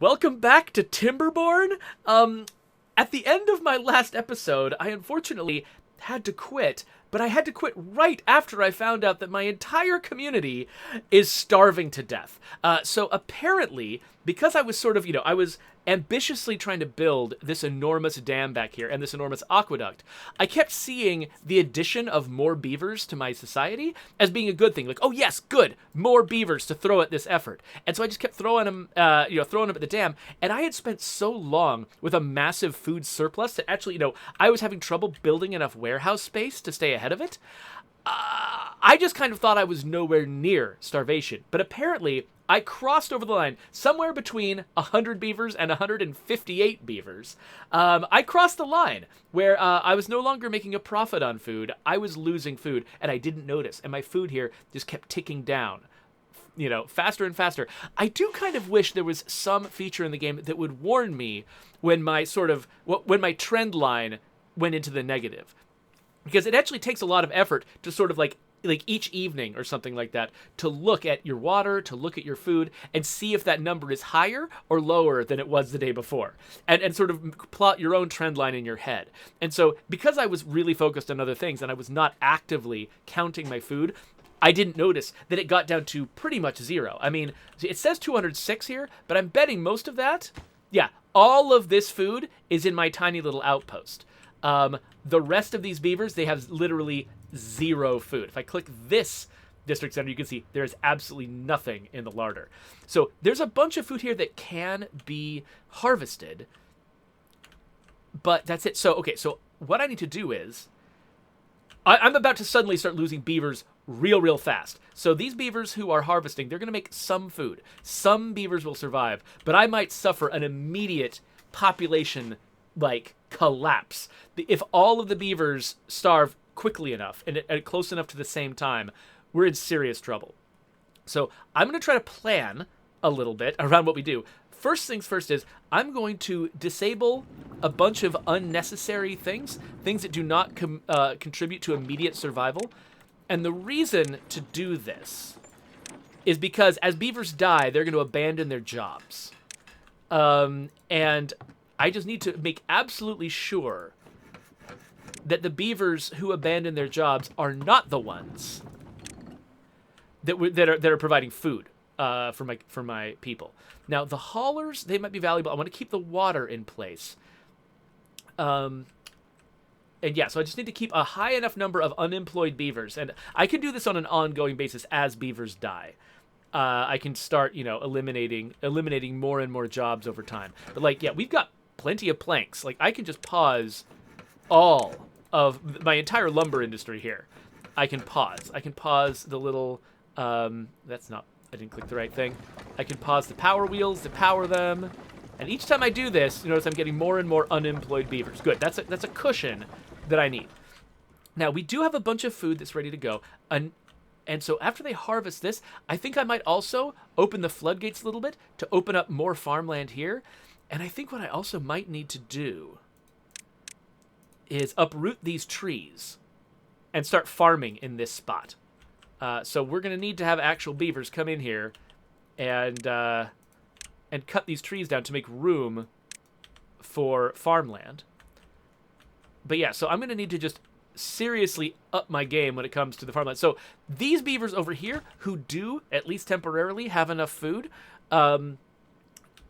Welcome back to Timberborn. At the end of my last episode, I unfortunately had to quit, but I had to quit right after I found out that my entire community is starving to death. So apparently, because I was I was ambitiously trying to build this enormous dam back here and this enormous aqueduct, I kept seeing the addition of more beavers to my society as being a good thing. Like, oh yes, good, more beavers to throw at this effort. And so I just kept throwing them, throwing them at the dam. And I had spent so long with a massive food surplus that actually, I was having trouble building enough warehouse space to stay ahead of it. I just kind of thought I was nowhere near starvation. But apparently, I crossed over the line somewhere between 100 beavers and 158 beavers. I crossed the line where I was no longer making a profit on food. I was losing food, and I didn't notice. And my food here just kept ticking down, faster and faster. I do kind of wish there was some feature in the game that would warn me when my when my trend line went into the negative. Because it actually takes a lot of effort to sort of like each evening or something like that to look at your water, to look at your food, and see if that number is higher or lower than it was the day before. And sort of plot your own trend line in your head. And so because I was really focused on other things and I was not actively counting my food, I didn't notice that it got down to pretty much zero. I mean, it says 206 here, but I'm betting most of that, all of this food is in my tiny little outpost. The rest of these beavers, they have literally zero food. If I click this district center, you can see there's absolutely nothing in the larder. So there's a bunch of food here that can be harvested, but that's it. So, okay, so what I need to do is, I'm about to suddenly start losing beavers real fast. So these beavers who are harvesting, they're going to make some food. Some beavers will survive, but I might suffer an immediate population collapse. If all of the beavers starve quickly enough and close enough to the same time, we're in serious trouble. So I'm going to try to plan a little bit around what we do. First things first is I'm going to disable a bunch of unnecessary things that do not contribute to immediate survival. And the reason to do this is because as beavers die, they're going to abandon their jobs. And I just need to make absolutely sure that the beavers who abandon their jobs are not the ones that are providing food for my people. Now the haulers, they might be valuable. I want to keep the water in place. And yeah, so I just need to keep a high enough number of unemployed beavers, and I can do this on an ongoing basis as beavers die. I can start, eliminating more and more jobs over time. But we've got plenty of planks. I can just pause all of my entire lumber industry here. I can pause the little, that's not, I didn't click the right thing. I can pause the power wheels to power them. And each time I do this, you notice I'm getting more and more unemployed beavers. Good, that's a cushion that I need. Now, we do have a bunch of food that's ready to go. And so after they harvest this, I think I might also open the floodgates a little bit to open up more farmland here. And I think what I also might need to do is uproot these trees and start farming in this spot. So we're going to need to have actual beavers come in here and cut these trees down to make room for farmland. But yeah, so I'm going to need to just seriously up my game when it comes to the farmland. So these beavers over here who do, at least temporarily, have enough food, I'm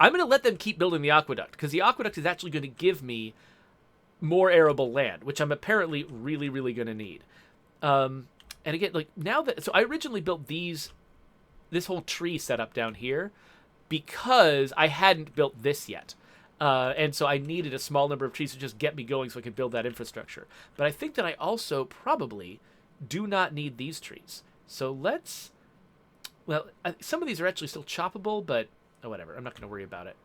going to let them keep building the aqueduct, because the aqueduct is actually going to give me more arable land, which I'm apparently really going to need. And again, so I originally built this whole tree setup down here because I hadn't built this yet. And so I needed a small number of trees to just get me going so I could build that infrastructure. But I think that I also probably do not need these trees. So some of these are actually still choppable, but whatever. I'm not going to worry about it.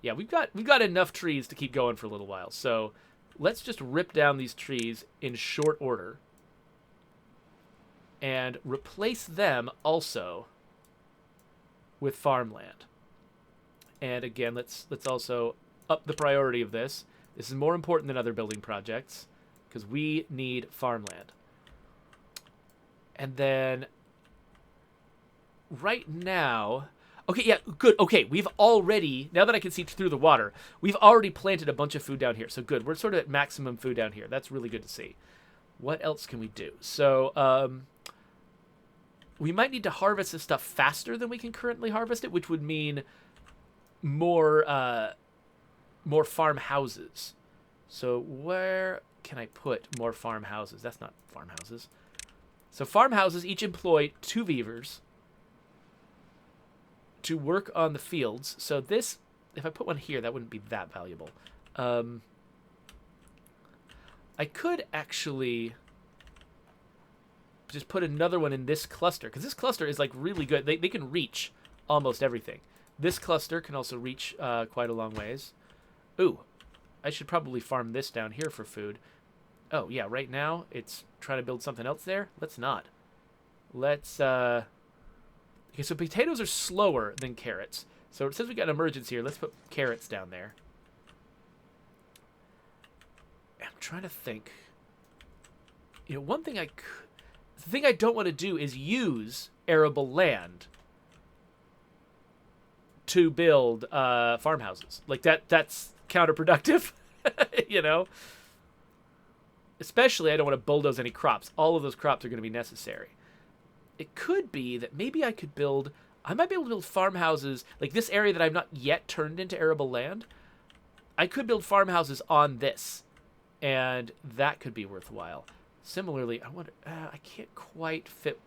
Yeah, we've got enough trees to keep going for a little while. So let's just rip down these trees in short order and replace them also with farmland. And again, let's also up the priority of this. This is more important than other building projects because we need farmland. And then right now, Okay, yeah, good. Okay, we've already, now that I can see through the water, we've already planted a bunch of food down here. So good. We're sort of at maximum food down here. That's really good to see. What else can we do? So, we might need to harvest this stuff faster than we can currently harvest it, which would mean more farmhouses. So where can I put more farmhouses? That's not farmhouses. So farmhouses each employ 2 beavers to work on the fields. So this, if I put one here, that wouldn't be that valuable. I could actually just put another one in this cluster, because this cluster is like really good. They can reach almost everything. This cluster can also reach quite a long ways. Ooh, I should probably farm this down here for food. Oh, yeah, right now it's trying to build something else there. Let's not. Let's, okay, so potatoes are slower than carrots. So since we got an emergency here, let's put carrots down there. I'm trying to think. You know, one thing the thing I don't want to do is use arable land to build farmhouses. Like that's counterproductive, you know? Especially I don't want to bulldoze any crops. All of those crops are going to be necessary. It could be that maybe I could build, I might be able to build farmhouses, like this area that I've not yet turned into arable land. I could build farmhouses on this, and that could be worthwhile. Similarly, I wonder, I can't quite fit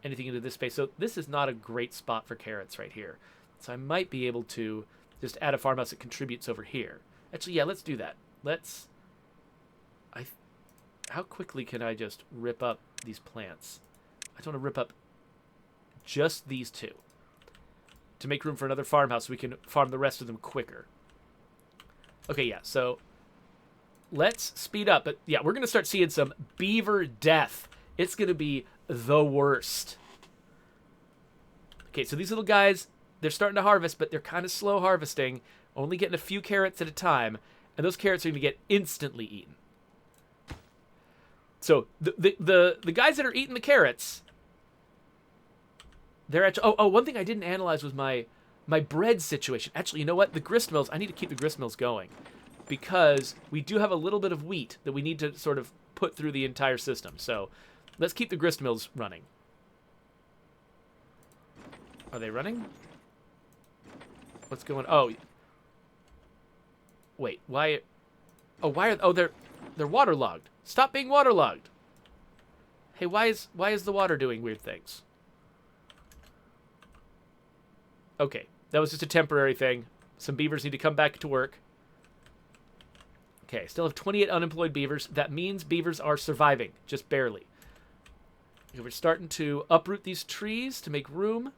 anything into this space. So this is not a great spot for carrots right here. So I might be able to just add a farmhouse that contributes over here. Actually, yeah, let's do that. How quickly can I just rip up these plants? I just want to rip up just these 2 to make room for another farmhouse so we can farm the rest of them quicker. Okay, yeah, so let's speed up. But yeah, we're going to start seeing some beaver death. It's going to be the worst. Okay, so these little guys, they're starting to harvest, but they're kind of slow harvesting, only getting a few carrots at a time, and those carrots are going to get instantly eaten. So the guys that are eating the carrots, they're actually, one thing I didn't analyze was my bread situation. Actually, you know what? The grist mills, I need to keep the grist mills going because we do have a little bit of wheat that we need to sort of put through the entire system. So let's keep the grist mills running. Are they running? What's going on? Oh. Wait, why? Oh, why are, oh, they're waterlogged. Stop being waterlogged. Hey, why is the water doing weird things? Okay, that was just a temporary thing. Some beavers need to come back to work. Okay, still have 28 unemployed beavers. That means beavers are surviving, just barely. Okay, we're starting to uproot these trees to make room.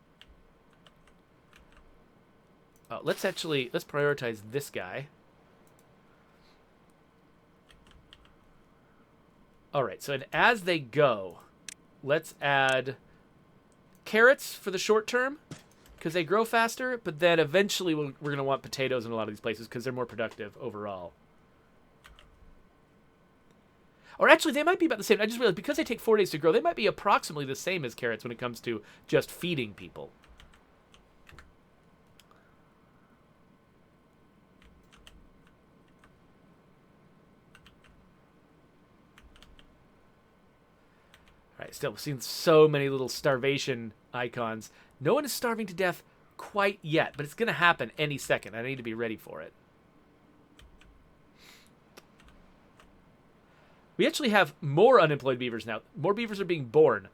Let's prioritize this guy. All right, so and as they go, let's add carrots for the short term because they grow faster, but then eventually we're going to want potatoes in a lot of these places because they're more productive overall. Or actually, they might be about the same. I just realized because they take 4 days to grow, they might be approximately the same as carrots when it comes to just feeding people. All right, still seeing so many little starvation icons. No one is starving to death quite yet, but it's going to happen any second. I need to be ready for it. We actually have more unemployed beavers now. More beavers are being born.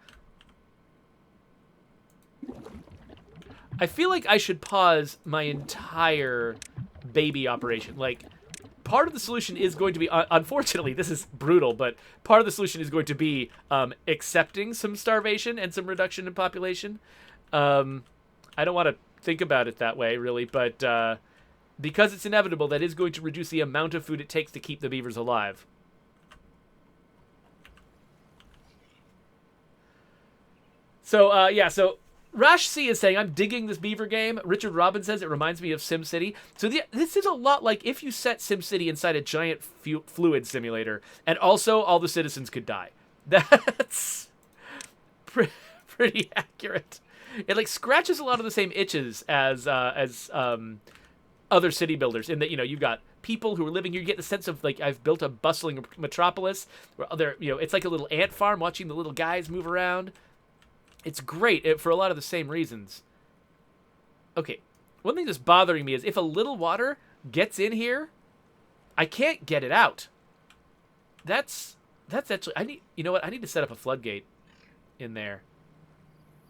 I feel like I should pause my entire baby operation. Like, part of the solution is going to be, unfortunately, this is brutal, but part of the solution is going to be accepting some starvation and some reduction in population. I don't want to think about it that way, really, but because it's inevitable, that is going to reduce the amount of food it takes to keep the beavers alive. So, yeah, so Rash C is saying, I'm digging this beaver game. Richard Robbins says it reminds me of SimCity. So this is a lot like if you set SimCity inside a giant fluid simulator, and also all the citizens could die. That's pretty accurate. It like scratches a lot of the same itches as other city builders in that, you know, you've got people who are living here. You get the sense of like I've built a bustling metropolis where other, you know, it's like a little ant farm watching the little guys move around. It's great for a lot of the same reasons. Okay, one thing that's bothering me is if a little water gets in here, I can't get it out. That's actually, you know what? I need to set up a floodgate in there.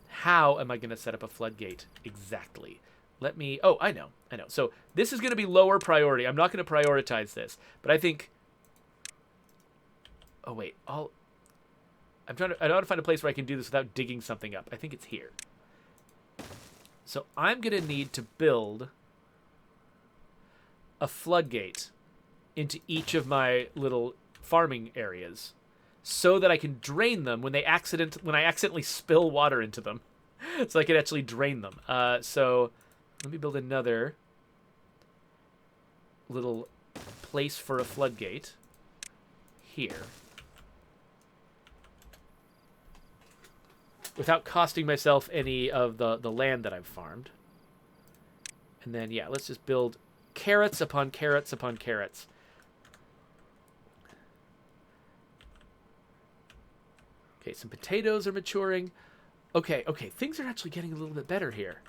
How am I going to set up a floodgate exactly? Let me, oh, I know. So this is going to be lower priority. I'm not going to prioritize this, but I think, oh wait, I want to find a place where I can do this without digging something up. I think it's here. So I'm going to need to build a floodgate into each of my little farming areas so that I can drain them when I accidentally spill water into them. So I can actually drain them. So let me build another little place for a floodgate here. Without costing myself any of the land that I've farmed. And then, yeah, let's just build carrots upon carrots upon carrots. Okay, some potatoes are maturing. Okay, things are actually getting a little bit better here.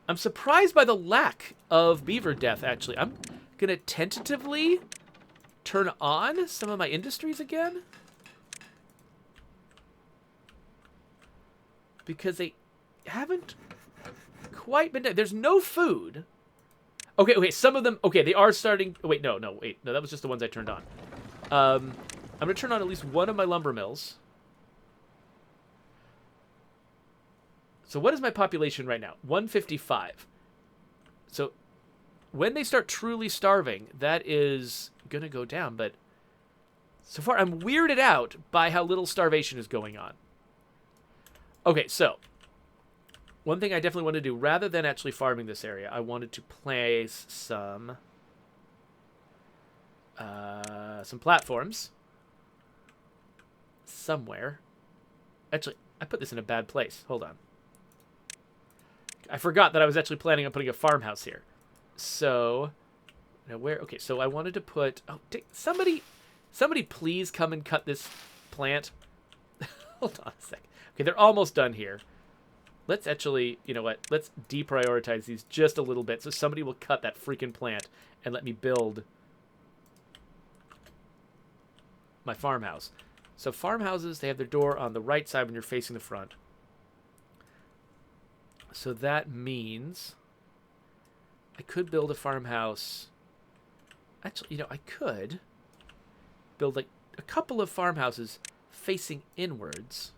I'm surprised by the lack of beaver death, actually. I'm going to tentatively turn on some of my industries again. Because they haven't quite been... There's no food. Okay, some of them... Okay, they are starting... Wait, no, that was just the ones I turned on. I'm going to turn on at least one of my lumber mills. So what is my population right now? 155. So when they start truly starving, that is going to go down. But so far, I'm weirded out by how little starvation is going on. Okay, so one thing I definitely want to do, rather than actually farming this area, I wanted to place some platforms somewhere. Actually, I put this in a bad place. Hold on. I forgot that I was actually planning on putting a farmhouse here. So, now where? Okay, so I wanted to put... Oh, somebody please come and cut this plant. Hold on a sec. Okay, they're almost done here. Let's actually, you know what? Let's deprioritize these just a little bit so somebody will cut that freaking plant and let me build my farmhouse. So farmhouses, they have their door on the right side when you're facing the front. So that means I could build a farmhouse. Actually, you know, I could build like a couple of farmhouses facing inwards.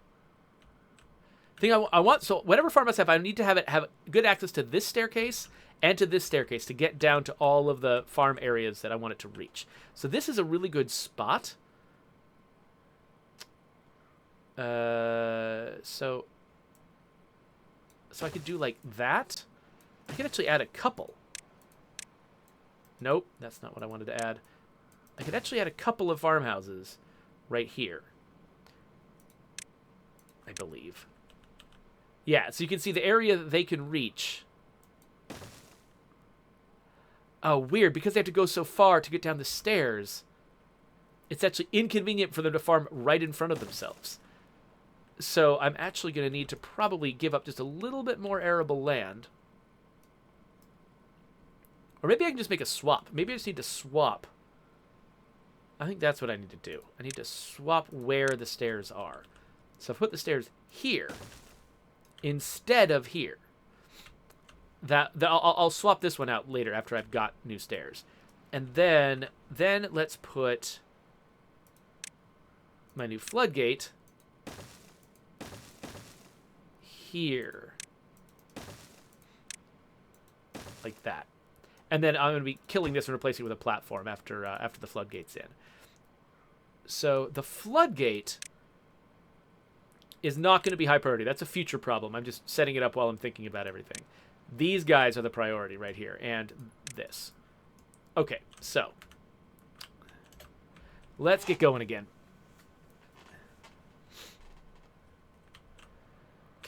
I want, so whatever farmhouse I have, I need to have good access to this staircase and to this staircase to get down to all of the farm areas that I want it to reach. So this is a really good spot. So I could do like that. I could actually add a couple. Nope, that's not what I wanted to add. I could actually add a couple of farmhouses right here, I believe. Yeah, so you can see the area that they can reach. Oh, weird, because they have to go so far to get down the stairs. It's actually inconvenient for them to farm right in front of themselves. So I'm actually going to need to probably give up just a little bit more arable land. Or maybe I can just make a swap. Maybe I just need to swap. I think that's what I need to do. I need to swap where the stairs are. So put the stairs here instead of here. I'll swap this one out later after I've got new stairs. And then let's put my new floodgate here. Like that. And then I'm going to be killing this and replacing it with a platform after the floodgate's in. So the floodgate is not going to be high priority. That's a future problem. I'm just setting it up while I'm thinking about everything. These guys are the priority right here, and this. Okay, so let's get going again.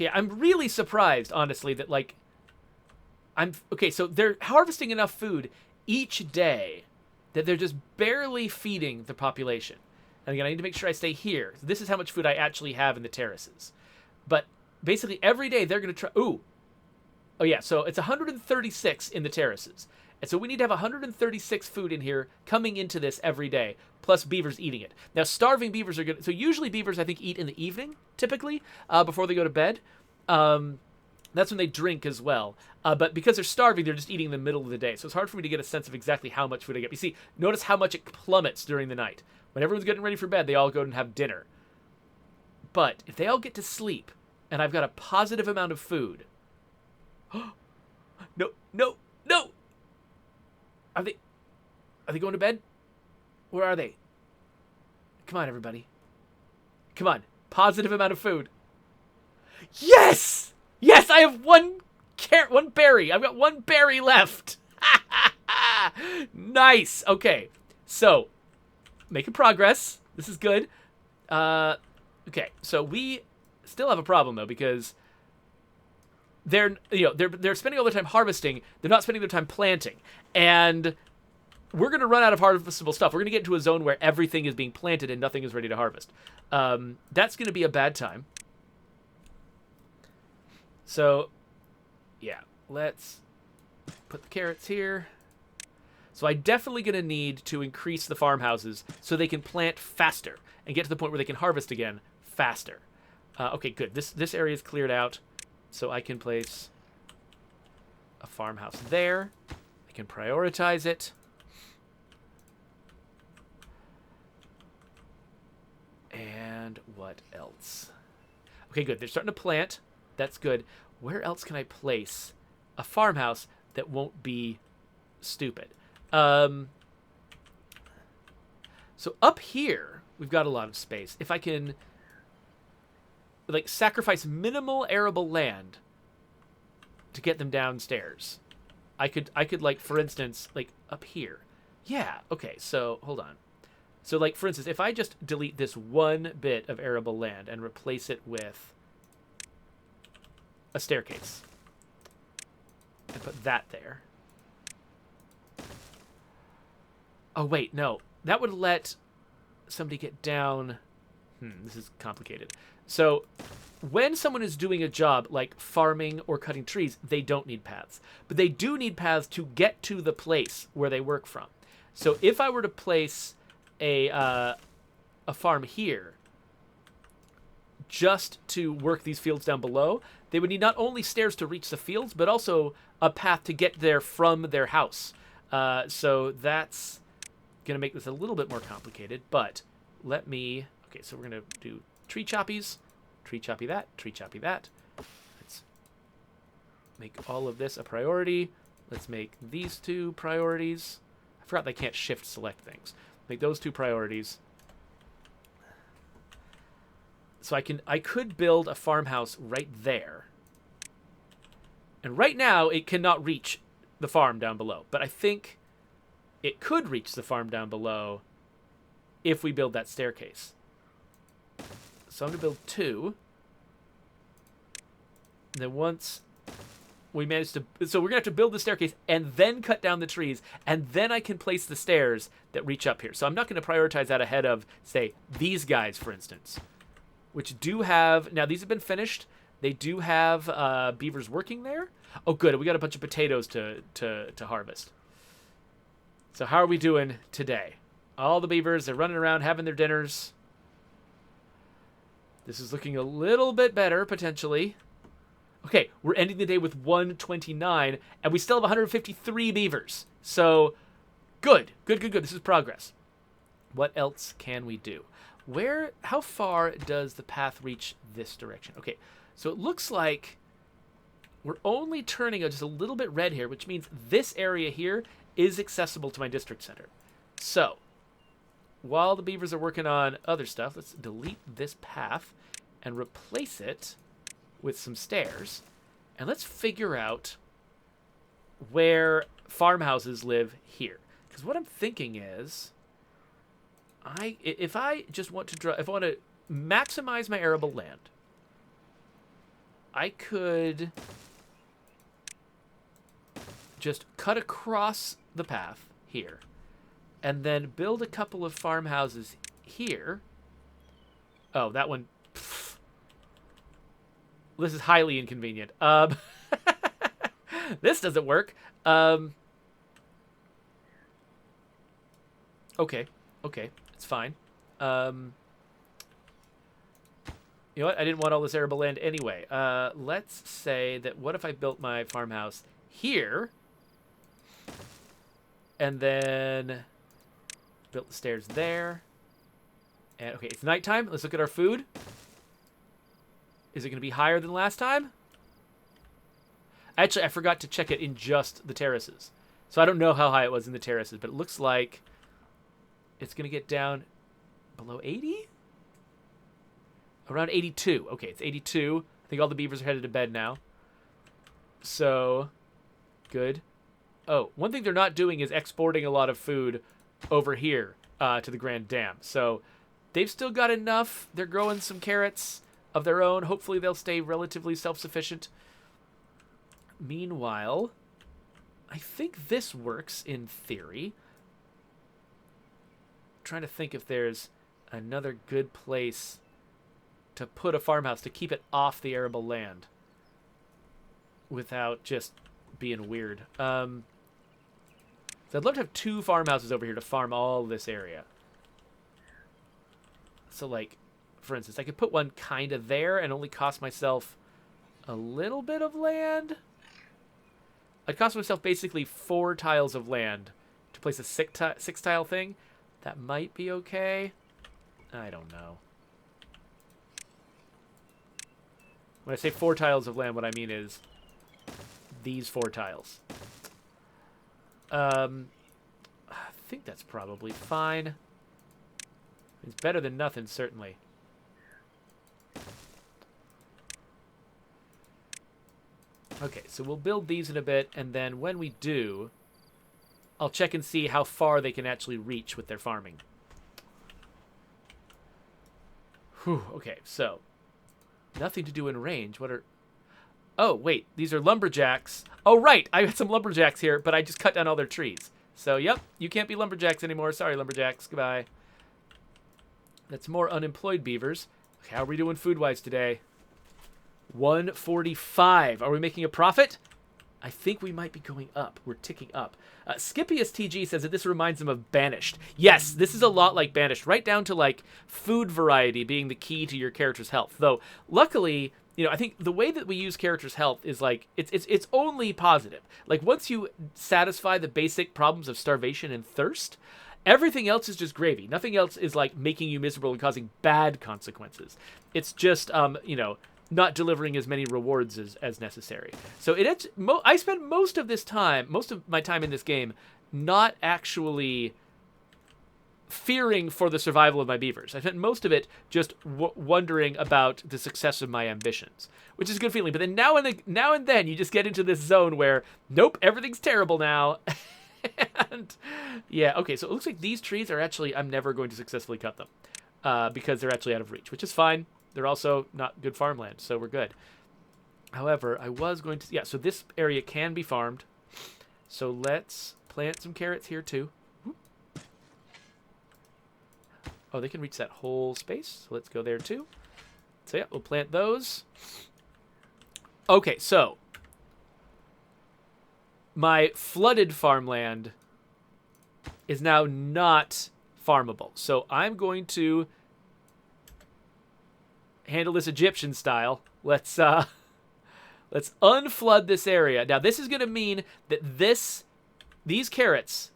Okay, I'm really surprised, honestly, that, like, okay, so they're harvesting enough food each day that they're just barely feeding the population. And again, I need to make sure I stay here. So this is how much food I actually have in the terraces. But basically every day they're going to try... Ooh. Oh, yeah, so it's 136 in the terraces. And so we need to have 136 food in here coming into this every day, plus beavers eating it. Now, starving beavers are good. So usually beavers, I think, eat in the evening, typically, before they go to bed. That's when they drink as well. But because they're starving, they're just eating in the middle of the day. So it's hard for me to get a sense of exactly how much food I get. You see, notice how much it plummets during the night. When everyone's getting ready for bed, they all go and have dinner. But if they all get to sleep, and I've got a positive amount of food... No, no, no! Are they going to bed? Where are they? Come on, everybody. Come on. Positive amount of food. Yes! Yes, I have one berry. I've got one berry left. Nice. Okay. So, making progress. This is good. Okay. So we still have a problem though, because they're spending all their time harvesting. They're not spending their time planting. And we're going to run out of harvestable stuff. We're going to get into a zone where everything is being planted and nothing is ready to harvest. That's going to be a bad time. So, yeah, let's put the carrots here. So I'm definitely going to need to increase the farmhouses so they can plant faster and get to the point where they can harvest again faster. Okay, good. This area is cleared out, so I can place a farmhouse there. I can prioritize it. And what else? Okay, good. They're starting to plant. That's good. Where else can I place a farmhouse that won't be stupid? So up here, we've got a lot of space. If I can, like, sacrifice minimal arable land to get them downstairs, I could like, for instance, like, up here. Yeah, okay, so, hold on. So, like, for instance, if I just delete this one bit of arable land and replace it with a staircase and put that there. Oh, wait, no. That would let somebody get down. This is complicated. So when someone is doing a job like farming or cutting trees, they don't need paths. But they do need paths to get to the place where they work from. So if I were to place a farm here just to work these fields down below, they would need not only stairs to reach the fields, but also a path to get there from their house. So that's going to make this a little bit more complicated, but let me... Okay, so we're going to do tree choppies, tree choppy that, tree choppy that. Let's make all of this a priority. Let's make these two priorities. I forgot they can't shift select things. Make those two priorities. So I could build a farmhouse right there. And right now, it cannot reach the farm down below. But I think it could reach the farm down below if we build that staircase. So I'm going to build two. And then once we manage to... So we're going to have to build the staircase and then cut down the trees. And then I can place the stairs that reach up here. So I'm not going to prioritize that ahead of, say, these guys, for instance. Which do have... Now, these have been finished. They do have beavers working there. Oh, good. We got a bunch of potatoes to harvest. So how are we doing today? All the beavers, they're running around having their dinners. This is looking a little bit better, potentially. Okay, we're ending the day with 129, and we still have 153 beavers. So, good. Good, good, good. This is progress. What else can we do? How far does the path reach this direction? Okay, so it looks like we're only turning just a little bit red here, which means this area here is accessible to my district center. So, while the beavers are working on other stuff, let's delete this path and replace it with some stairs. And let's figure out where farmhouses live here. Because what I'm thinking is, if I just want to if I want to maximize my arable land, I could just cut across the path here and then build a couple of farmhouses here. Oh, that one. Pff. This is highly inconvenient. This doesn't work. Okay, it's fine. You know what? I didn't want all this arable land anyway. Let's say that what if I built my farmhouse here and then built the stairs there. And okay, it's nighttime. Let's look at our food. Is it going to be higher than last time? Actually, I forgot to check it in just the terraces. So I don't know how high it was in the terraces, but it looks like it's going to get down below 80? Around 82. Okay, it's 82. I think all the beavers are headed to bed now. So, good. Oh, one thing they're not doing is exporting a lot of food over here to the Grand Dam. So, they've still got enough. They're growing some carrots of their own. Hopefully, they'll stay relatively self-sufficient. Meanwhile, I think this works in theory. I'm trying to think if there's another good place to put a farmhouse to keep it off the arable land without just being weird. So I'd love to have 2 farmhouses over here to farm all this area. So, like, for instance, I could put one kind of there and only cost myself a little bit of land. I'd cost myself basically 4 tiles of land to place a 6-tile thing. That might be okay. I don't know. When I say 4 tiles of land, what I mean is these 4 tiles. I think that's probably fine. It's better than nothing, certainly. Okay, so we'll build these in a bit, and then when we do, I'll check and see how far they can actually reach with their farming. Whew, okay, so nothing to do in range. What are... Oh, wait, these are lumberjacks. Oh, right, I had some lumberjacks here, but I just cut down all their trees. So, yep, you can't be lumberjacks anymore. Sorry, lumberjacks. Goodbye. That's more unemployed beavers. Okay, how are we doing food-wise today? 145. Are we making a profit? I think we might be going up. We're ticking up. Skipius TG says that this reminds him of Banished. Yes, this is a lot like Banished, right down to like food variety being the key to your character's health. Though, luckily, you know, I think the way that we use character's health is like it's only positive. Like once you satisfy the basic problems of starvation and thirst, everything else is just gravy. Nothing else is like making you miserable and causing bad consequences. It's just you know, not delivering as many rewards as necessary. So I spend most of my time in this game, not actually fearing for the survival of my beavers. I spent most of it just wondering about the success of my ambitions, which is a good feeling. But then now and then you just get into this zone where, nope, everything's terrible now. And yeah, okay, so it looks like these trees are actually, I'm never going to successfully cut them because they're actually out of reach, which is fine. They're also not good farmland, so we're good. However, I was going to... Yeah, so this area can be farmed. So let's plant some carrots here, too. Oh, they can reach that whole space. So let's go there, too. So, yeah, we'll plant those. Okay, so my flooded farmland is now not farmable. So I'm going to handle this Egyptian style. Let's unflood this area. Now this is going to mean that these carrots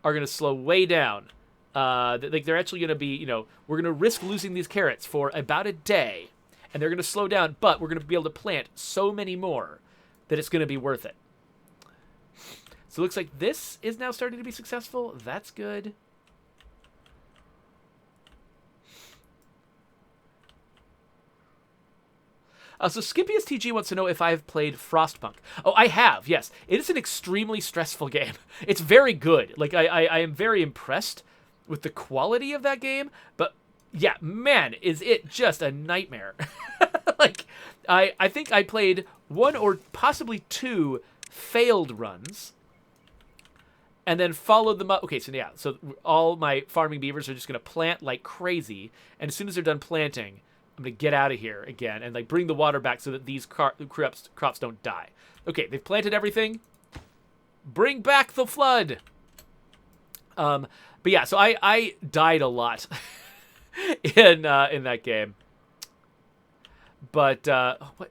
are going to slow way down. Like they're actually going to be, you know, we're going to risk losing these carrots for about a day, and they're going to slow down, but we're going to be able to plant so many more that it's going to be worth it. So it looks like this is now starting to be successful. That's good. So Skipius TG wants to know if I've played Frostpunk. Oh, I have, yes. It is an extremely stressful game. It's very good. Like, I am very impressed with the quality of that game, but yeah, man, is it just a nightmare. Like, I think I played one or possibly two failed runs, and then followed them up. Okay, so yeah, so all my farming beavers are just going to plant like crazy, and as soon as they're done planting, I'm going to get out of here again and like bring the water back so that these crops don't die. Okay, they've planted everything. Bring back the flood. But yeah, so I died a lot in that game. But what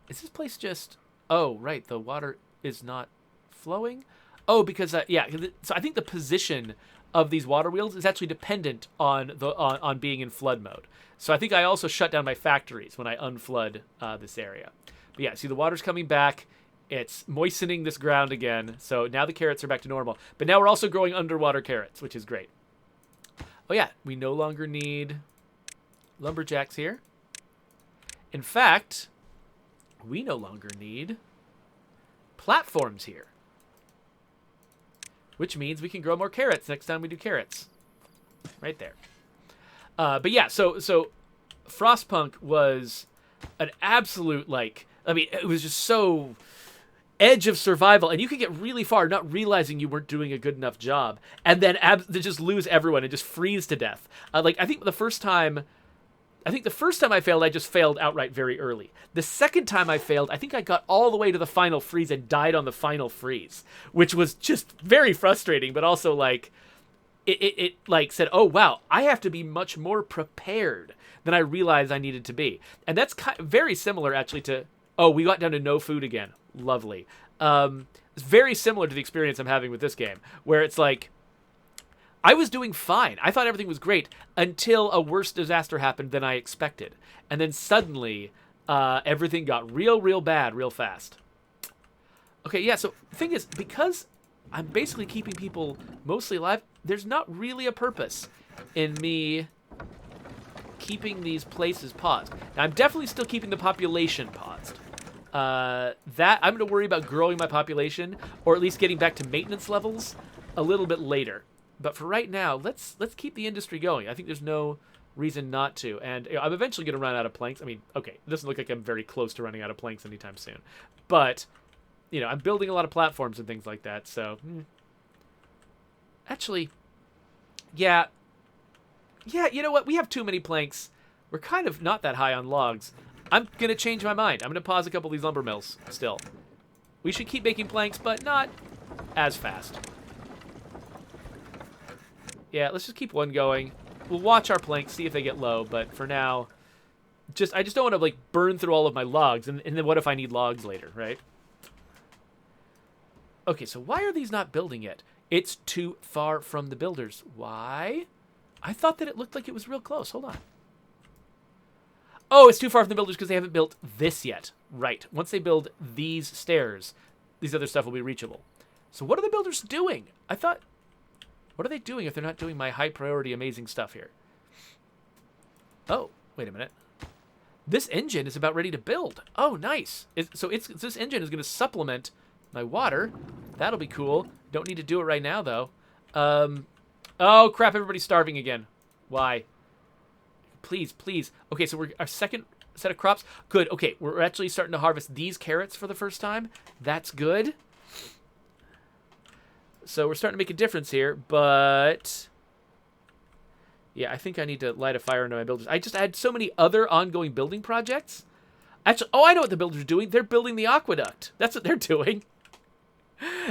is this place just? Oh, right, the water is not flowing. Oh, because yeah, so I think the position of these water wheels is actually dependent on on being in flood mode. So I think I also shut down my factories when I unflood this area. But yeah, see the water's coming back. It's moistening this ground again. So now the carrots are back to normal. But now we're also growing underwater carrots, which is great. Oh yeah, we no longer need lumberjacks here. In fact, we no longer need platforms here. Which means we can grow more carrots next time we do carrots. Right there. But yeah, so Frostpunk was an absolute, like, I mean, it was just so edge of survival, and you could get really far not realizing you weren't doing a good enough job, and then just lose everyone and just freeze to death. Like, I think the first time I failed, I just failed outright very early. The second time I failed, I think I got all the way to the final freeze and died on the final freeze, which was just very frustrating, but also like, it like said, oh wow, I have to be much more prepared than I realized I needed to be. And that's very similar actually to, oh, we got down to no food again. Lovely. It's very similar to the experience I'm having with this game, where it's like, I was doing fine. I thought everything was great until a worse disaster happened than I expected. And then suddenly, everything got real bad real fast. Okay, yeah, so the thing is, because I'm basically keeping people mostly alive, there's not really a purpose in me keeping these places paused. Now, I'm definitely still keeping the population paused. That I'm going to worry about growing my population, or at least getting back to maintenance levels a little bit later. But for right now, let's keep the industry going. I think there's no reason not to. And you know, I'm eventually going to run out of planks. I mean, okay, it doesn't look like I'm very close to running out of planks anytime soon. But, you know, I'm building a lot of platforms and things like that. So, actually, yeah, you know what? We have too many planks. We're kind of not that high on logs. I'm going to change my mind. I'm going to pause a couple of these lumber mills still. We should keep making planks, but not as fast. Yeah, let's just keep one going. We'll watch our planks, see if they get low, but for now, I just don't want to, like, burn through all of my logs, and then what if I need logs later, right? Okay, so why are these not building yet? It's too far from the builders. Why? I thought that it looked like it was real close. Hold on. Oh, it's too far from the builders because they haven't built this yet. Right. Once they build these stairs, these other stuff will be reachable. So what are the builders doing? I thought... What are they doing if they're not doing my high priority amazing stuff here? Oh, wait a minute. This engine is about ready to build. Oh, nice. This engine is going to supplement my water. That'll be cool. Don't need to do it right now, though. Oh, crap. Everybody's starving again. Why? Please, please. Okay, so we're our second set of crops. Good. Okay, we're actually starting to harvest these carrots for the first time. That's good. So we're starting to make a difference here, but yeah, I think I need to light a fire into my builders. I had so many other ongoing building projects. Actually, oh, I know what the builders are doing. They're building the aqueduct. That's what they're doing.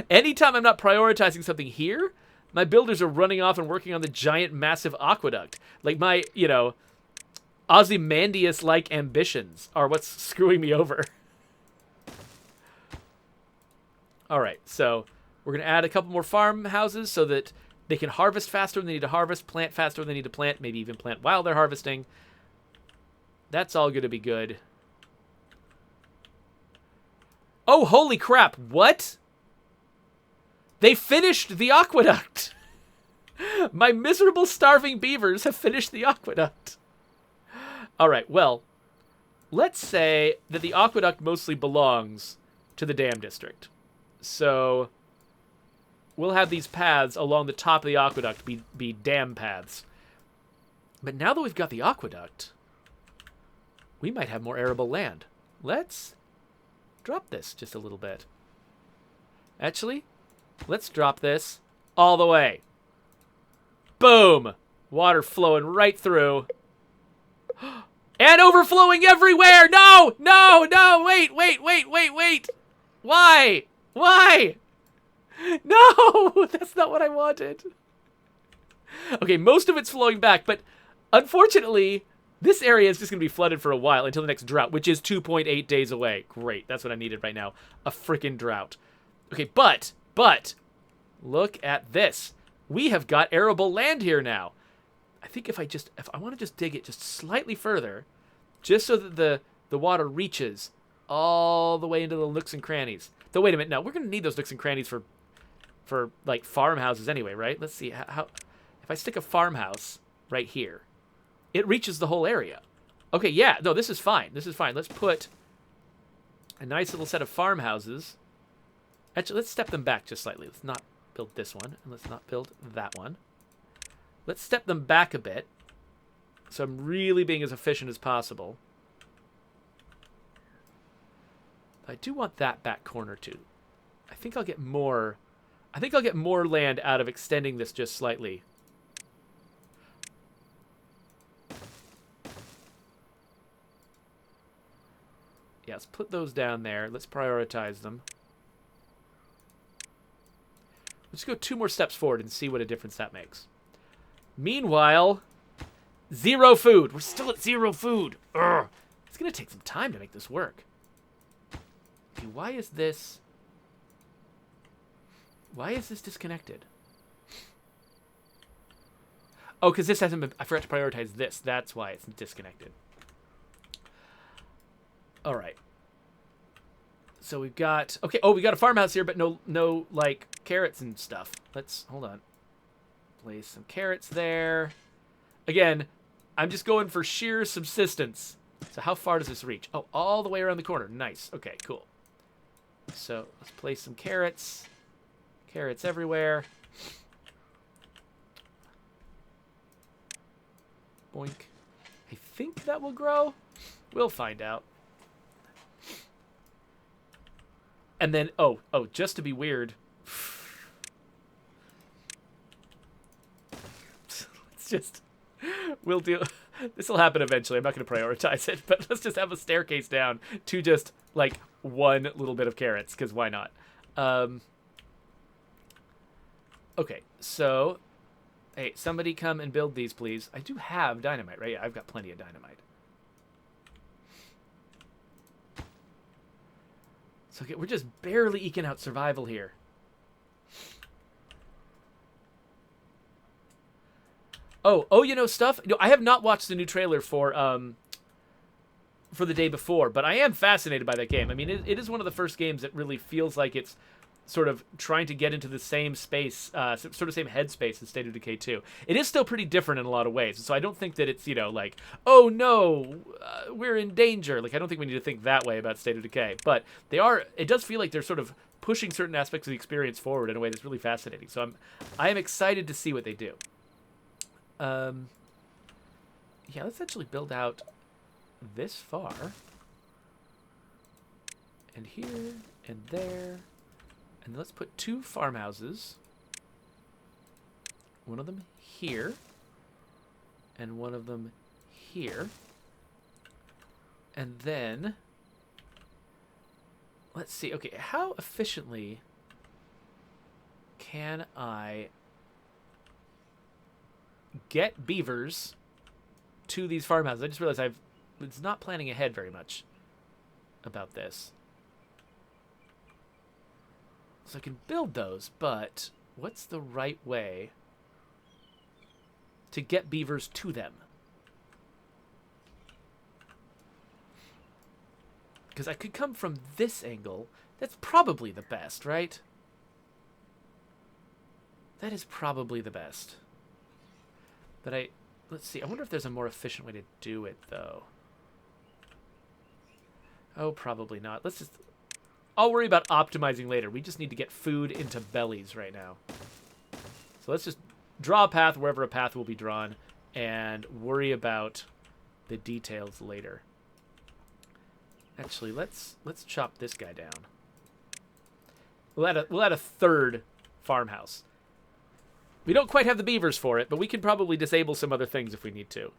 Anytime I'm not prioritizing something here, my builders are running off and working on the giant, massive aqueduct. Like my, you know, Ozymandias-like ambitions are what's screwing me over. All right, so... We're going to add a couple more farmhouses so that they can harvest faster when they need to harvest, plant faster when they need to plant, maybe even plant while they're harvesting. That's all going to be good. Oh, holy crap. What? They finished the aqueduct. My miserable starving beavers have finished the aqueduct. All right, well, let's say that the aqueduct mostly belongs to the dam district. So... we'll have these paths along the top of the aqueduct be dam paths. But now that we've got the aqueduct, we might have more arable land. let's drop this just a little bit. Actually, let's drop this all the way. Boom! Water flowing right through. And overflowing everywhere! No! No! No! Wait! Wait! Wait! Wait! Wait! Why? Why? No! That's not what I wanted. Okay, most of it's flowing back, but unfortunately, this area is just going to be flooded for a while until the next drought, which is 2.8 days away. Great. That's what I needed right now. A freaking drought. Okay, but, look at this. We have got arable land here now. I think if I want to just dig it just slightly further, just so that the water reaches all the way into the nooks and crannies. Though, wait a minute. No, we're going to need those nooks and crannies for like, farmhouses anyway, right? Let's see. How if I stick a farmhouse right here, it reaches the whole area. Okay, yeah. No, this is fine. This is fine. Let's put a nice little set of farmhouses. Actually, let's step them back just slightly. Let's not build this one, and let's not build that one. Let's step them back a bit, so I'm really being as efficient as possible. I do want that back corner too. I think I'll get more. I think I'll get more land out of extending this just slightly. Yeah, let's put those down there. Let's prioritize them. Let's go 2 more steps forward and see what a difference that makes. Meanwhile, 0 food. We're still at 0 food. Ugh. It's going to take some time to make this work. Okay, why is this disconnected? Oh, because this hasn't been... I forgot to prioritize this. That's why it's disconnected. All right. So we've got... Okay, oh, we got a farmhouse here, but no, like, carrots and stuff. Let's... Hold on. Place some carrots there. Again, I'm just going for sheer subsistence. So how far does this reach? Oh, all the way around the corner. Nice. Okay, cool. So let's place some carrots. Carrots everywhere. Boink. I think that will grow. We'll find out. And then, oh, just to be weird. Let's just, we'll do, this will happen eventually. I'm not going to prioritize it, but let's just have a staircase down to just, like, 1 little bit of carrots, because why not? Okay, so, hey, somebody come and build these, please. I do have dynamite, right? Yeah, I've got plenty of dynamite. So, okay, we're just barely eking out survival here. Oh, you know stuff? No, I have not watched the new trailer for the day before, but I am fascinated by that game. I mean, it is one of the first games that really feels like it's sort of trying to get into the same space, sort of same headspace as State of Decay 2. It is still pretty different in a lot of ways, so I don't think that it's, you know, like, oh no, we're in danger. Like, I don't think we need to think that way about State of Decay, but it does feel like they're sort of pushing certain aspects of the experience forward in a way that's really fascinating. So I am excited to see what they do. Yeah, let's actually build out this far. And here, and there. And let's put 2 farmhouses. One of them here. And one of them here. And then, let's see. Okay, how efficiently can I get beavers to these farmhouses? I just realized I was not planning ahead very much about this. So I can build those, but what's the right way to get beavers to them? Because I could come from this angle. That's probably the best, right? That is probably the best. But let's see. I wonder if there's a more efficient way to do it, though. Oh, probably not. I'll worry about optimizing later. We just need to get food into bellies right now. So let's just draw a path wherever a path will be drawn and worry about the details later. Actually, let's chop this guy down. We'll add a third farmhouse. We don't quite have the beavers for it, but we can probably disable some other things if we need to.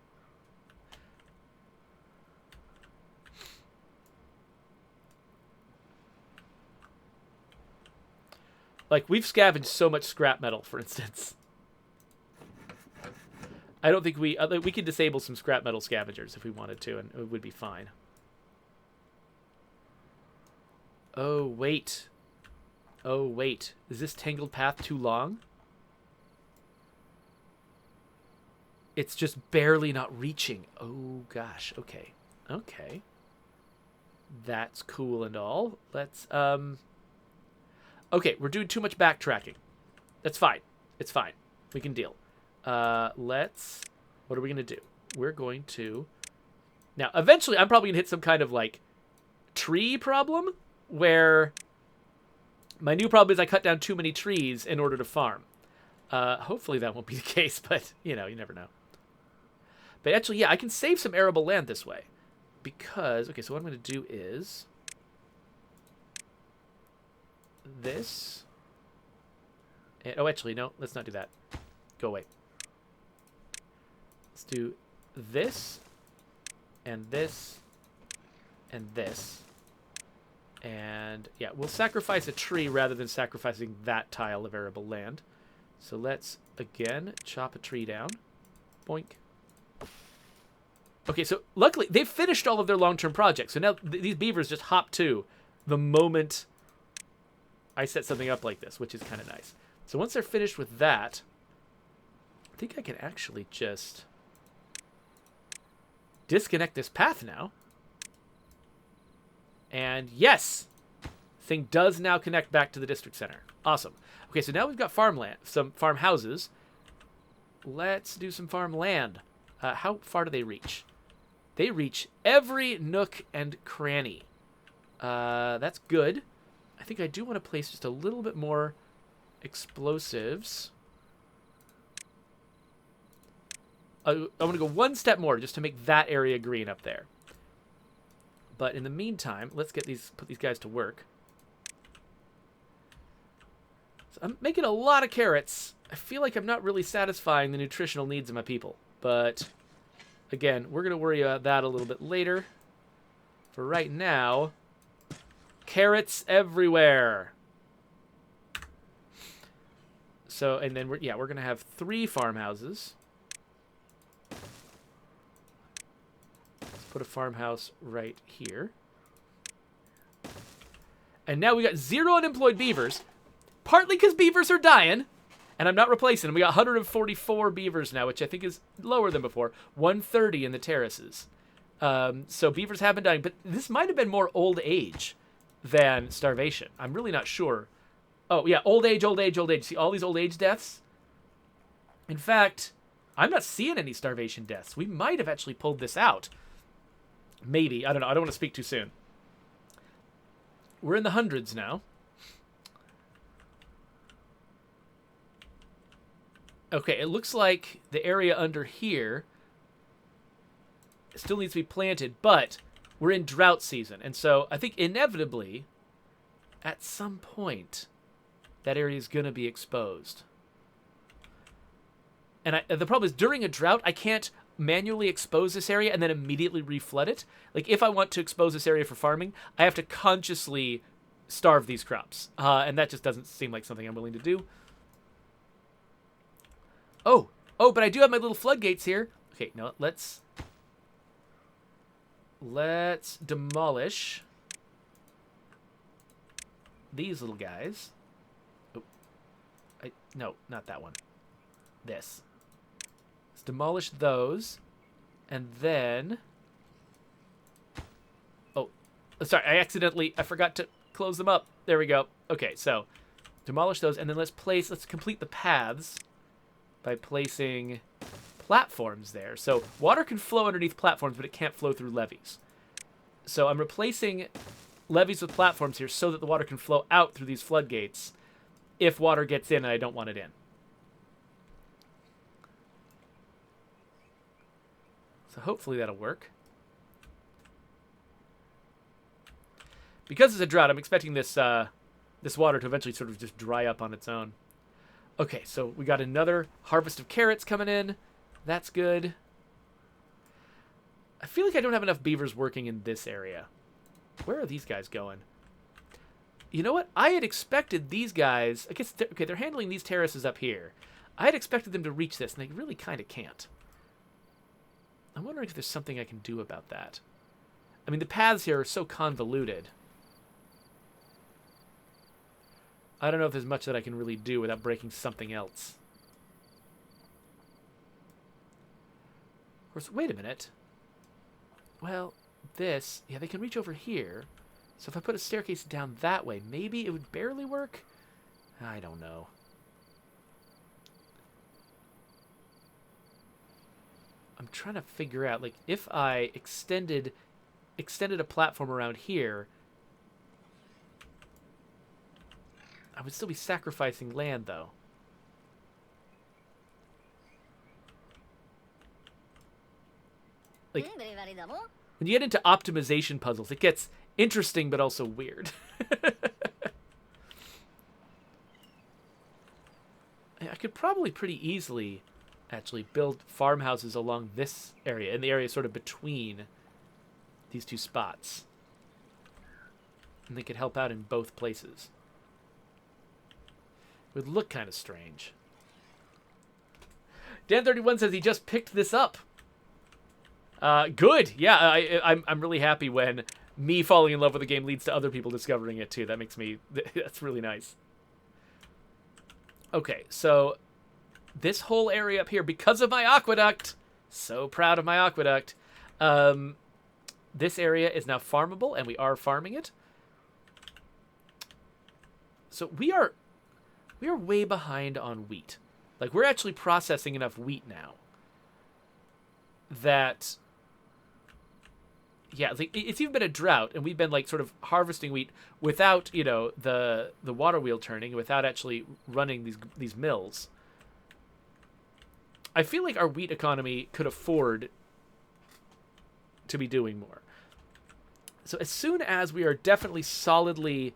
Like, we've scavenged so much scrap metal, for instance. I don't think we could disable some scrap metal scavengers if we wanted to, and it would be fine. Oh, wait. Oh, wait. Is this tangled path too long? It's just barely not reaching. Oh, gosh. Okay. Okay. That's cool and all. Let's, okay, we're doing too much backtracking. That's fine. It's fine. We can deal. What are we going to do? We're going to... Now, eventually, I'm probably going to hit some kind of, like, tree problem, where my new problem is I cut down too many trees in order to farm. Hopefully that won't be the case, but, you know, you never know. But actually, yeah, I can save some arable land this way. Because, okay, so what I'm going to do is... this. And, oh, actually, no, let's not do that. Go away. Let's do this, and this, and this. And, yeah, we'll sacrifice a tree rather than sacrificing that tile of arable land. So let's, again, chop a tree down. Boink. Okay, so luckily, they've finished all of their long-term projects. So now these beavers just hop to the moment I set something up like this, which is kind of nice. So once they're finished with that, I think I can actually just disconnect this path now. And yes, thing does now connect back to the district center. Awesome. Okay, so now we've got farmland, some farmhouses. Let's do some farmland. How far do they reach? They reach every nook and cranny. That's good. I think I do want to place just a little bit more explosives. I want to go one step more just to make that area green up there. But in the meantime, let's put these guys to work. So I'm making a lot of carrots. I feel like I'm not really satisfying the nutritional needs of my people. But again, we're going to worry about that a little bit later. For right now, carrots everywhere. So, and then we're going to have 3 farmhouses. Let's put a farmhouse right here. And now we got 0 unemployed beavers, partly because beavers are dying, and I'm not replacing them. We got 144 beavers now, which I think is lower than before. 130 in the terraces. So beavers have been dying, but this might have been more old age than starvation. I'm really not sure. Oh, yeah, old age, old age, old age. See all these old age deaths? In fact, I'm not seeing any starvation deaths. We might have actually pulled this out. Maybe. I don't know. I don't want to speak too soon. We're in the hundreds now. Okay, it looks like the area under here still needs to be planted, but we're in drought season. And so I think inevitably, at some point, that area is going to be exposed. And the problem is, during a drought, I can't manually expose this area and then immediately reflood it. Like, if I want to expose this area for farming, I have to consciously starve these crops. And that just doesn't seem like something I'm willing to do. Oh, but I do have my little floodgates here. Okay, no, let's demolish these little guys. No, not that one. This. Let's demolish those. And then... Oh, sorry, I forgot to close them up. There we go. Okay, so demolish those, and then let's complete the paths by placing platforms there. So water can flow underneath platforms, but it can't flow through levees. So I'm replacing levees with platforms here so that the water can flow out through these floodgates if water gets in and I don't want it in. So hopefully that'll work. because it's a drought, I'm expecting this this water to eventually sort of just dry up on its own. Okay, so we got another harvest of carrots coming in. That's good. I feel like I don't have enough beavers working in this area. Where are these guys going? You know what? I had expected these guys... I guess, okay, they're handling these terraces up here. I had expected them to reach this, and they really kind of can't. I'm wondering if there's something I can do about that. I mean, the paths here are so convoluted. I don't know if there's much that I can really do without breaking something else. Of course, wait a minute. Well, this... Yeah, they can reach over here. So if I put a staircase down that way, maybe it would barely work? I don't know. I'm trying to figure out, like, if I extended a platform around here, I would still be sacrificing land, though. Like, when you get into optimization puzzles, it gets interesting but also weird. I could probably pretty easily actually build farmhouses along this area, in the area sort of between these two spots. And they could help out in both places. It would look kind of strange. Dan31 says he just picked this up. Good. Yeah, I'm really happy when me falling in love with a game leads to other people discovering it too. That makes me... That's really nice. Okay, so this whole area up here, because of my aqueduct, so proud of my aqueduct, this area is now farmable, and we are farming it. So we are way behind on wheat. Like, we're actually processing enough wheat now that... Yeah, like, it's even been a drought, and we've been, like, sort of harvesting wheat without, you know, the water wheel turning, without actually running these mills. I feel like our wheat economy could afford to be doing more. So as soon as we are definitely solidly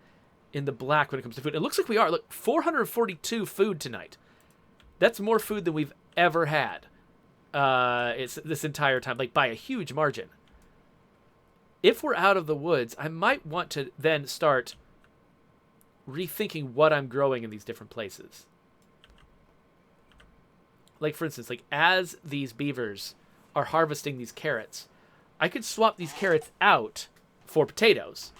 in the black when it comes to food, it looks like we are. Look, 442 food tonight. That's more food than we've ever had. It's this entire time, like, by a huge margin. If we're out of the woods, I might want to then start rethinking what I'm growing in these different places. Like, for instance, like, as these beavers are harvesting these carrots, I could swap these carrots out for potatoes.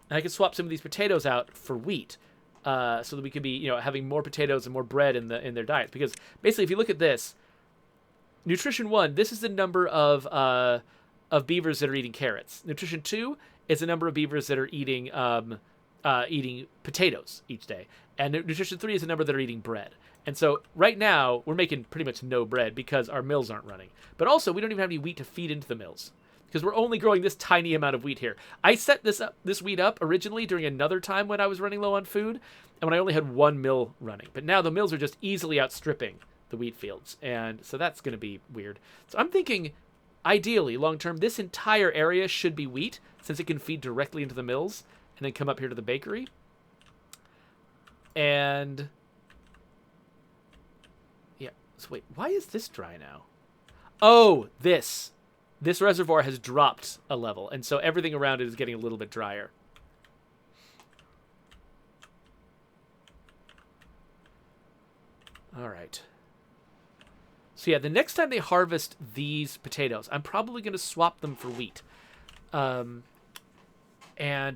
And I could swap some of these potatoes out for wheat, so that we could be, you know, having more potatoes and more bread in their diets. Because basically, if you look at this, Nutrition 1, this is the number of beavers that are eating carrots. Nutrition 2 is the number of beavers that are eating eating potatoes each day. And Nutrition 3 is the number that are eating bread. And so right now, we're making pretty much no bread because our mills aren't running. But also, we don't even have any wheat to feed into the mills, because we're only growing this tiny amount of wheat here. I set this wheat up originally during another time when I was running low on food, and when I only had one mill running. But now the mills are just easily outstripping the wheat fields, and so that's going to be weird. So I'm thinking, ideally, long term, this entire area should be wheat, since it can feed directly into the mills, and then come up here to the bakery. And... yeah, so wait, why is this dry now? Oh, this reservoir has dropped a level, and so everything around it is getting a little bit drier. All right. So yeah, the next time they harvest these potatoes, I'm probably going to swap them for wheat. And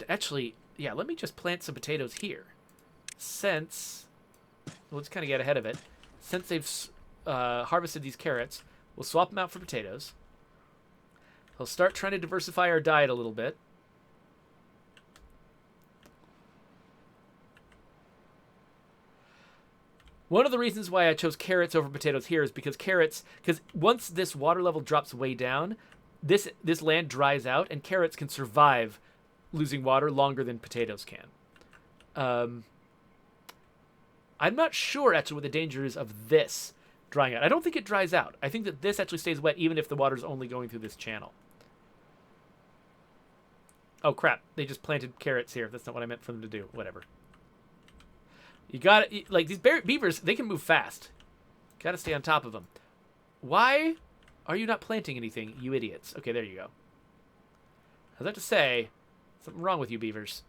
actually, yeah, let me just plant some potatoes here. Since, let's kind of get ahead of it. Since they've harvested these carrots, we'll swap them out for potatoes. We'll start trying to diversify our diet a little bit. One of the reasons why I chose carrots over potatoes here is because once this water level drops way down, this land dries out, and carrots can survive losing water longer than potatoes can. I'm not sure, actually, what the danger is of this drying out. I don't think it dries out. I think that this actually stays wet even if the water's only going through this channel. Oh, crap. They just planted carrots here. That's not what I meant for them to do. Whatever. You got to... Like, these beavers, they can move fast. Got to stay on top of them. Why are you not planting anything, you idiots? Okay, there you go. I was about to say, something wrong with you beavers.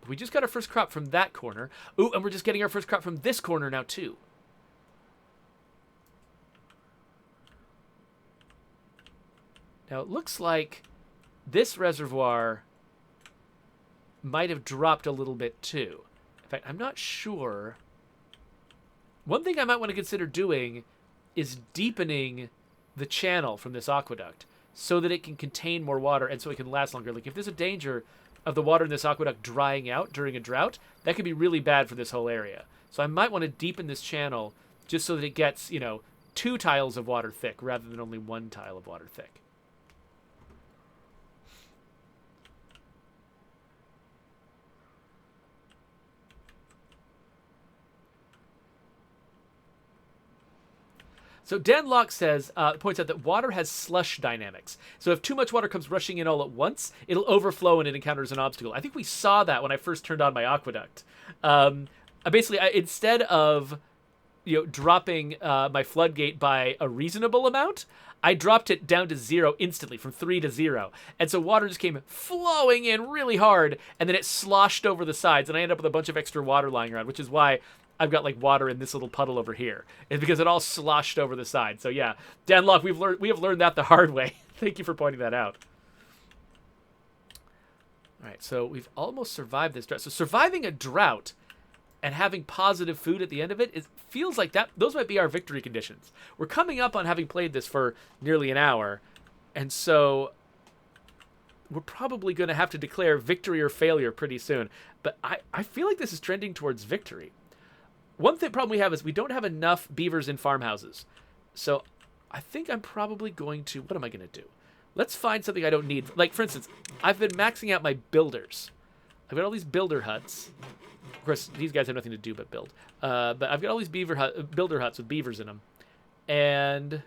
We just got our first crop from that corner. Ooh, and we're just getting our first crop from this corner now, too. Now, it looks like this reservoir might have dropped a little bit, too. In fact, I'm not sure. One thing I might want to consider doing is deepening the channel from this aqueduct so that it can contain more water and so it can last longer. Like, if there's a danger of the water in this aqueduct drying out during a drought, that could be really bad for this whole area. So I might want to deepen this channel just so that it gets, 2 tiles of water thick rather than only 1 tile of water thick. So Dan Locke points out that water has slush dynamics. So if too much water comes rushing in all at once, it'll overflow and it encounters an obstacle. I think we saw that when I first turned on my aqueduct. Instead of dropping my floodgate by a reasonable amount, I dropped it down to 0 instantly, from 3 to 0. And so water just came flowing in really hard, and then it sloshed over the sides, and I ended up with a bunch of extra water lying around, which is why I've got like water in this little puddle over here. It's because it all sloshed over the side. So yeah, Dan Locke, we have learned that the hard way. Thank you for pointing that out. All right, so we've almost survived this drought. So surviving a drought and having positive food at the end of it feels like those might be our victory conditions. We're coming up on having played this for nearly an hour, and so we're probably going to have to declare victory or failure pretty soon. But I feel like this is trending towards victory. One problem we have is we don't have enough beavers in farmhouses. So I think I'm probably going to... What am I going to do? Let's find something I don't need. Like, for instance, I've been maxing out my builders. I've got all these builder huts. Of course, these guys have nothing to do but build. But I've got all these builder huts with beavers in them. And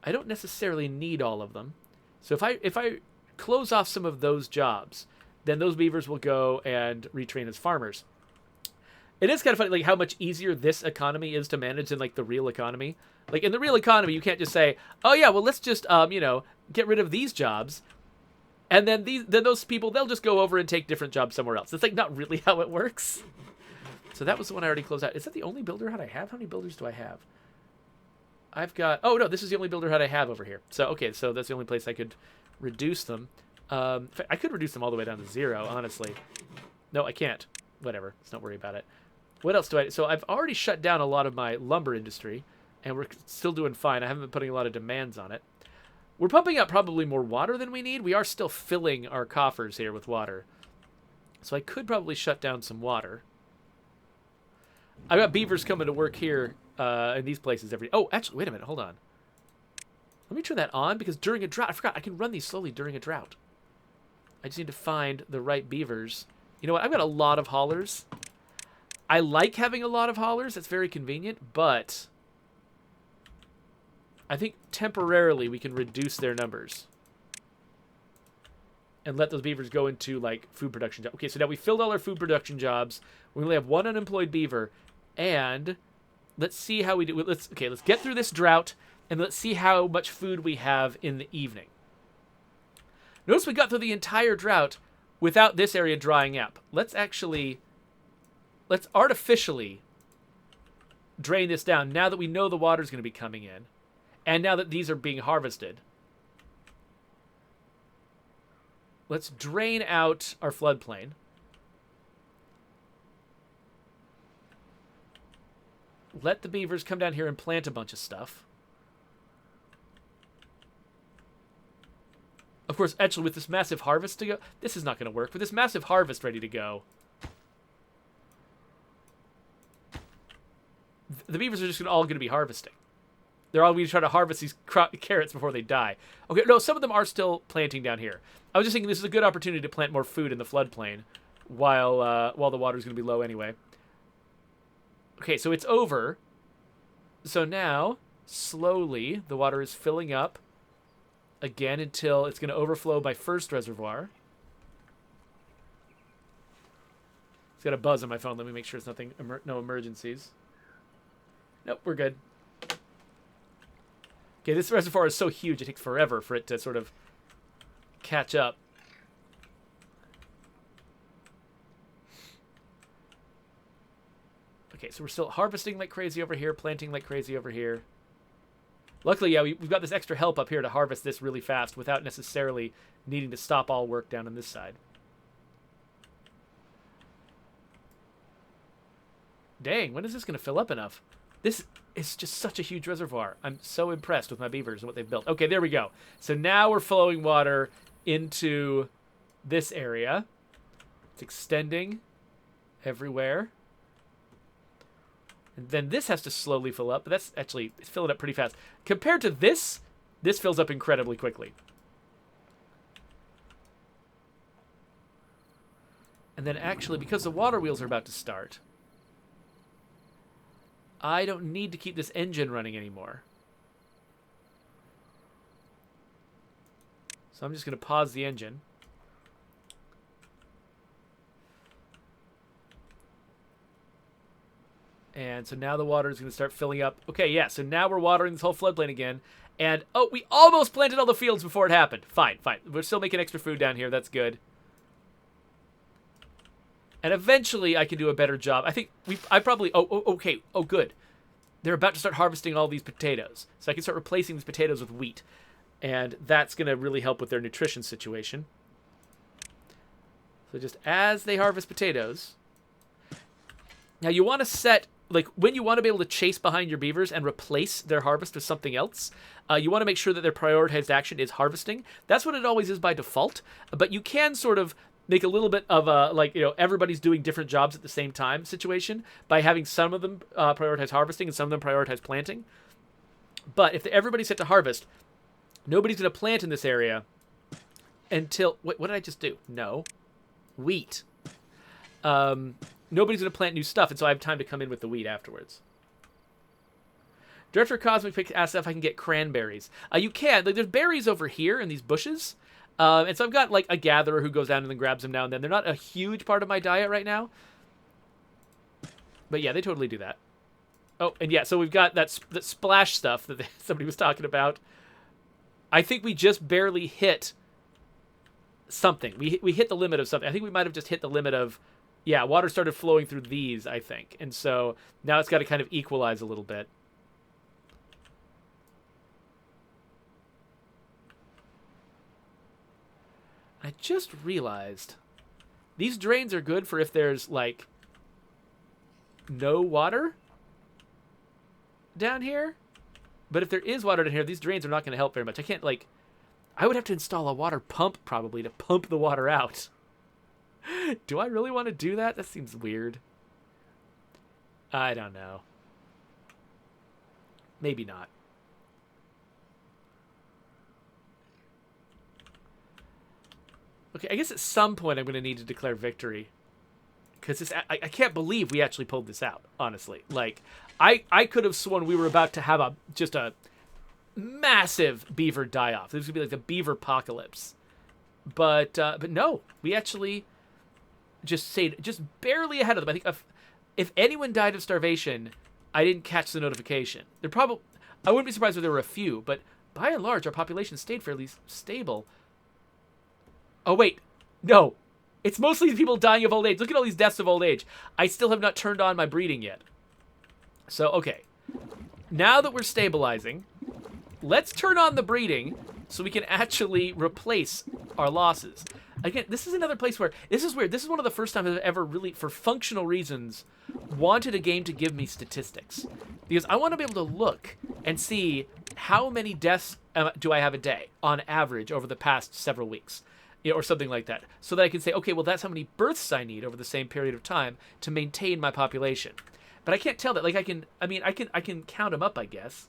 I don't necessarily need all of them. So if I close off some of those jobs, then those beavers will go and retrain as farmers. It is kind of funny, like, how much easier this economy is to manage than, like, the real economy. Like, in the real economy, you can't just say, oh, yeah, well, let's just, get rid of these jobs. And then those people, they'll just go over and take different jobs somewhere else. It's, like, not really how it works. So that was the one I already closed out. Is that the only builder hut I have? How many builders do I have? I've got... Oh, no, this is the only builder hut I have over here. So, okay, so that's the only place I could reduce them. In fact, I could reduce them all the way down to 0, honestly. No, I can't. Whatever. Let's not worry about it. What else do I... So I've already shut down a lot of my lumber industry, and we're still doing fine. I haven't been putting a lot of demands on it. We're pumping out probably more water than we need. We are still filling our coffers here with water. So I could probably shut down some water. I've got beavers coming to work here in these places every... Oh, actually, wait a minute. Hold on. Let me turn that on, because during a drought... I forgot, I can run these slowly during a drought. I just need to find the right beavers. You know what? I've got a lot of haulers. I like having a lot of haulers. It's very convenient, but I think temporarily we can reduce their numbers and let those beavers go into, like, food production jobs. Okay, so now we filled all our food production jobs. We only have 1 unemployed beaver, and let's see how we do. Let's get through this drought, and let's see how much food we have in the evening. Notice we got through the entire drought without this area drying up. Let's artificially drain this down now that we know the water's going to be coming in, and now that these are being harvested. Let's drain out our floodplain. Let the beavers come down here and plant a bunch of stuff. Of course, actually, with this massive harvest to go... This is not going to work. With this massive harvest ready to go, the beavers are just all going to be harvesting. They're all going to try to harvest these carrots before they die. Okay, no, some of them are still planting down here. I was just thinking this is a good opportunity to plant more food in the floodplain while the water's going to be low anyway. Okay, so it's over. So now, slowly, the water is filling up again until it's going to overflow my first reservoir. It's got a buzz on my phone. Let me make sure it's nothing, no emergencies. Nope, we're good. Okay, this reservoir is so huge, it takes forever for it to sort of catch up. Okay, so we're still harvesting like crazy over here, planting like crazy over here. Luckily, yeah, we've got this extra help up here to harvest this really fast without necessarily needing to stop all work down on this side. Dang, when is this going to fill up enough? This is just such a huge reservoir. I'm so impressed with my beavers and what they've built. Okay, there we go. So now we're flowing water into this area. It's extending everywhere. And then this has to slowly fill up, but that's actually, it's filling up pretty fast. Compared to this, this fills up incredibly quickly. And then actually, because the water wheels are about to start, I don't need to keep this engine running anymore. So I'm just going to pause the engine. And so now the water is going to start filling up. Okay, yeah, so now we're watering this whole floodplain again. And, oh, we almost planted all the fields before it happened. Fine, fine. We're still making extra food down here. That's good. And eventually I can do a better job. I think I probably, okay, good. They're about to start harvesting all these potatoes. So I can start replacing these potatoes with wheat. And that's going to really help with their nutrition situation. So just as they harvest potatoes. Now you want to set, like when you want to be able to chase behind your beavers and replace their harvest with something else, you want to make sure that their prioritized action is harvesting. That's what it always is by default. But you can sort of make a little bit of a, like, you know, everybody's doing different jobs at the same time situation by having some of them prioritize harvesting and some of them prioritize planting. But if everybody's set to harvest, nobody's going to plant in this area until, what did I just do? No. Wheat. Nobody's going to plant new stuff, and so I have time to come in with the wheat afterwards. Director Cosmic Pick asks if I can get cranberries. You can. Like, there's berries over here in these bushes. And so I've got, like, a gatherer who goes down and then grabs them now and then. They're not a huge part of my diet right now. But, yeah, they totally do that. Oh, and, yeah, so we've got that splash stuff that somebody was talking about. I think we just barely hit something. We hit the limit of something. I think we might have just hit the limit of, yeah, water started flowing through these, I think. And so now it's got to kind of equalize a little bit. I just realized these drains are good for if there's, like, no water down here. But if there is water down here, these drains are not going to help very much. I can't, like, I would have to install a water pump probably to pump the water out. Do I really want to do that? That seems weird. I don't know. Maybe not. Okay, I guess at some point I'm going to need to declare victory. Because I can't believe we actually pulled this out, honestly. Like, I could have sworn we were about to have just a massive beaver die-off. This was going to be like the beaver apocalypse. But no, we actually just stayed just barely ahead of them. I think if anyone died of starvation, I didn't catch the notification. I wouldn't be surprised if there were a few, but by and large, our population stayed fairly stable. Oh, wait. No. It's mostly people dying of old age. Look at all these deaths of old age. I still have not turned on my breeding yet. So, okay. Now that we're stabilizing, let's turn on the breeding so we can actually replace our losses. Again, this is another place where, this is weird. This is one of the first times I've ever really, for functional reasons, wanted a game to give me statistics. Because I want to be able to look and see how many deaths do I have a day, on average, over the past several weeks. You know, or something like that, so that I can say, okay, well, that's how many births I need over the same period of time to maintain my population. But I can't tell that. Like, I can count them up, I guess.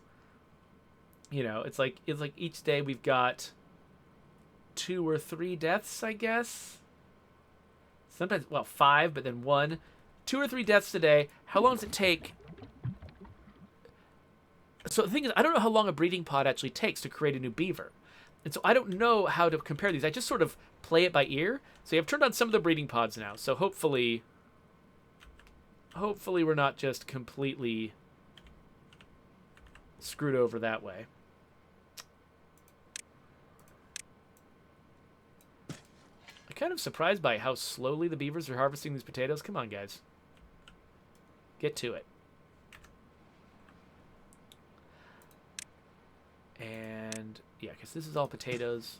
You know, it's like each day we've got 2 or 3 deaths, I guess. Sometimes, well, 5, but then 1. 2 or 3 deaths a day. How long does it take? So the thing is, I don't know how long a breeding pod actually takes to create a new beaver. And so I don't know how to compare these. I just sort of play it by ear. So I've turned on some of the breeding pods now. So hopefully we're not just completely screwed over that way. I'm kind of surprised by how slowly the beavers are harvesting these potatoes. Come on, guys. Get to it. And yeah, because this is all potatoes.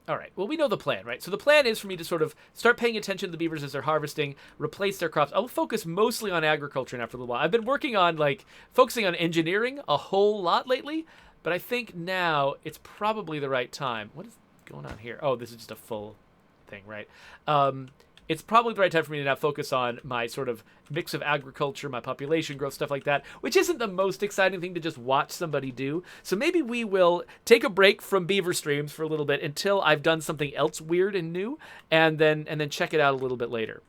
All right, well, we know the plan, right? So the plan is for me to sort of start paying attention to the beavers as they're harvesting, replace their crops. I'll focus mostly on agriculture now for a little while. I've been working on, like, focusing on engineering a whole lot lately, but I think now it's probably the right time. What is going on here? Oh, this is just a full thing, right? It's probably the right time for me to now focus on my sort of mix of agriculture, my population growth, stuff like that, which isn't the most exciting thing to just watch somebody do. So maybe we will take a break from beaver streams for a little bit until I've done something else weird and new, and then check it out a little bit later.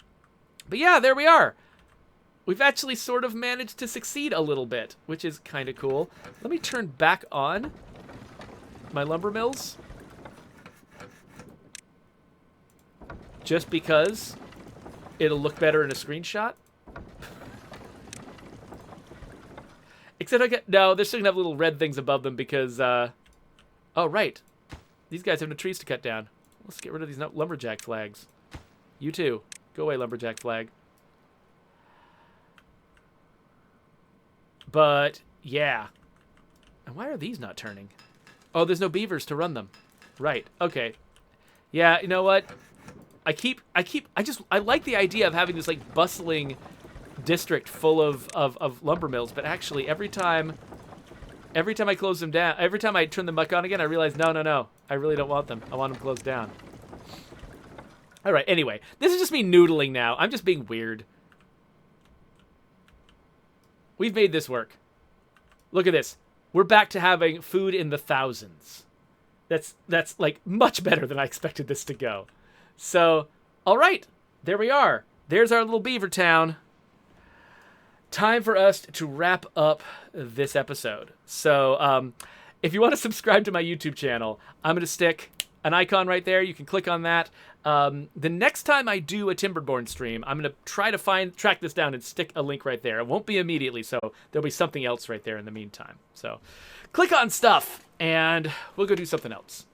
But yeah, there we are. We've actually sort of managed to succeed a little bit, which is kind of cool. Let me turn back on my lumber mills. Just because it'll look better in a screenshot. Except no, they're still gonna have little red things above them because, oh, right. These guys have no trees to cut down. Let's get rid of these lumberjack flags. You too. Go away, lumberjack flag. But, yeah. And why are these not turning? Oh, there's no beavers to run them. Right, okay. Yeah, you know what? I like the idea of having this, like, bustling district full of lumber mills, but actually every time I close them down, every time I turn them back on again, I realize, no, I really don't want them. I want them closed down. All right, anyway, this is just me noodling now. I'm just being weird. We've made this work. Look at this. We're back to having food in the thousands. That's like much better than I expected this to go. So, all right, there we are. There's our little beaver town. Time for us to wrap up this episode. So, if you want to subscribe to my YouTube channel, I'm going to stick an icon right there. You can click on that. The next time I do a Timberborn stream, I'm going to try to track this down and stick a link right there. It won't be immediately, so there'll be something else right there in the meantime. So, click on stuff, and we'll go do something else.